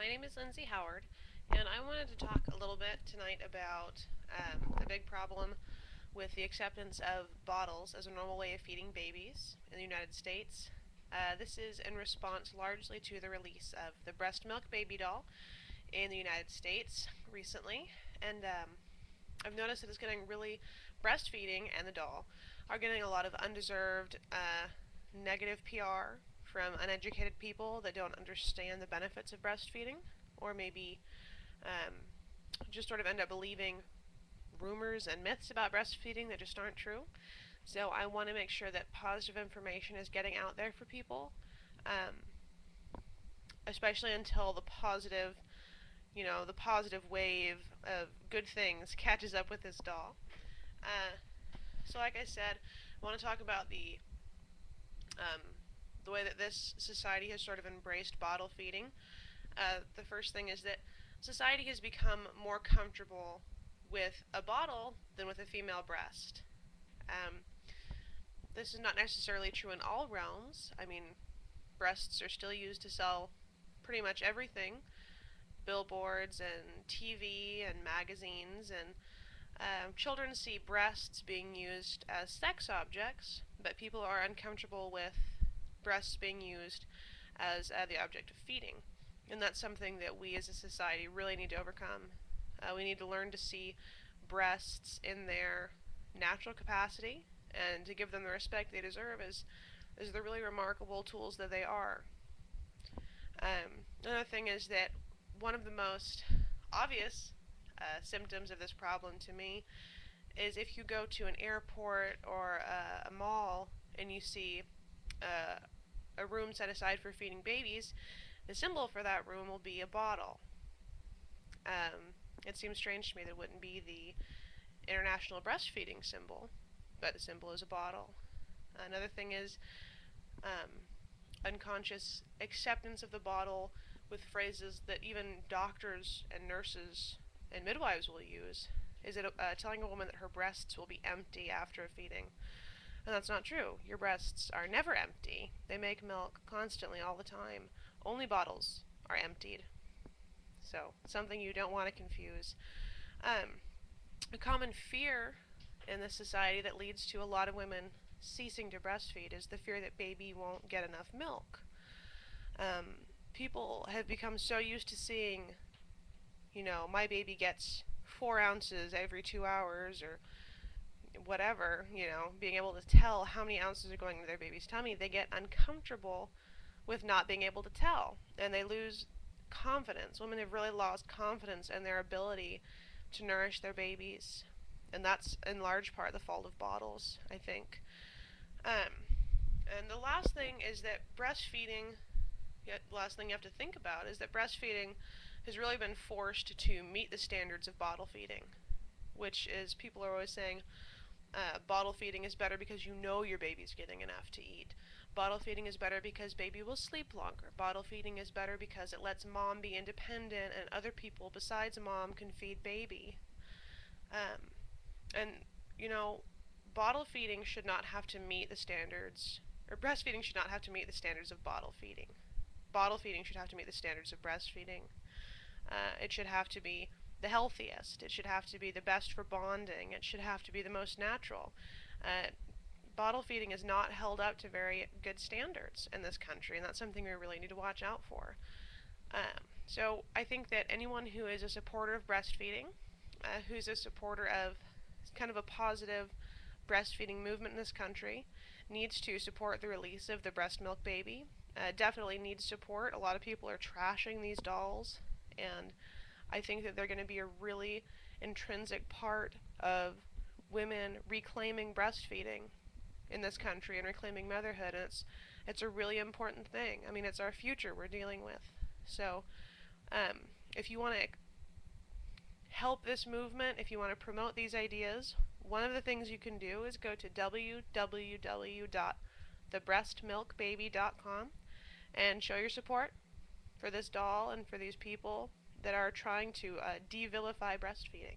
My name is Lindsay Howard, and I wanted to talk a little bit tonight about the big problem with the acceptance of bottles as a normal way of feeding babies in the United States. This is in response largely to the release of the breast milk baby doll in the United States recently, and I've noticed that it's getting really breastfeeding and the doll are getting a lot of undeserved negative PR from uneducated people that don't understand the benefits of breastfeeding, or maybe um, just sort of end up believing rumors and myths about breastfeeding that just aren't true. So I want to make sure that positive information is getting out there for people, um, especially until the positive wave of good things catches up with this doll. Uh, so like I said, I want to talk about um, the way that this society has sort of embraced bottle feeding. The first thing is that society has become more comfortable with a bottle than with a female breast. Um, this is not necessarily true in all realms. I mean, breasts are still used to sell pretty much everything, billboards and TV and magazines, and children see breasts being used as sex objects, but people are uncomfortable with breasts being used as the object of feeding. And that's something that we as a society really need to overcome. We need to learn to see breasts in their natural capacity and to give them the respect they deserve as the really remarkable tools that they are. Another thing is that one of the most obvious symptoms of this problem to me is if you go to an airport or a mall and you see a room set aside for feeding babies, the symbol for that room will be a bottle. It seems strange to me that it wouldn't be the international breastfeeding symbol, but the symbol is a bottle. Another thing is unconscious acceptance of the bottle with phrases that even doctors and nurses and midwives will use. Is it telling a woman that her breasts will be empty after a feeding? And that's not true. Your breasts are never empty. They make milk constantly all the time. Only bottles are emptied. So, something you don't want to confuse. A common fear in this society that leads to a lot of women ceasing to breastfeed is the fear that baby won't get enough milk. People have become so used to seeing, my baby gets 4 ounces every 2 hours or whatever, being able to tell how many ounces are going into their baby's tummy, they get uncomfortable with not being able to tell, and they lose confidence. Women have really lost confidence in their ability to nourish their babies, and that's in large part the fault of bottles, I think. And the last thing is that the last thing you have to think about is that breastfeeding has really been forced to meet the standards of bottle feeding, which is people are always saying bottle feeding is better because you know your baby's getting enough to eat. Bottle feeding is better because baby will sleep longer. Bottle feeding is better because it lets mom be independent and other people besides mom can feed baby. And, you know, bottle feeding should not have to meet the standards, or breastfeeding should not have to meet the standards of bottle feeding. Bottle feeding should have to meet the standards of breastfeeding. It should have to be the healthiest. It should have to be the best for bonding. It should have to be the most natural. Bottle feeding is not held up to very good standards in this country, and that's something we really need to watch out for. So I think that anyone who is a supporter of breastfeeding, who's a supporter of kind of a positive breastfeeding movement in this country, needs to support the release of the breast milk baby. Definitely needs support. A lot of people are trashing these dolls, and I think that they're going to be a really intrinsic part of women reclaiming breastfeeding in this country and reclaiming motherhood, and it's a really important thing. I mean, it's our future we're dealing with. So if you want to help this movement, if you want to promote these ideas, one of the things you can do is go to www.thebreastmilkbaby.com and show your support for this doll and for these people that are trying to de-vilify breastfeeding.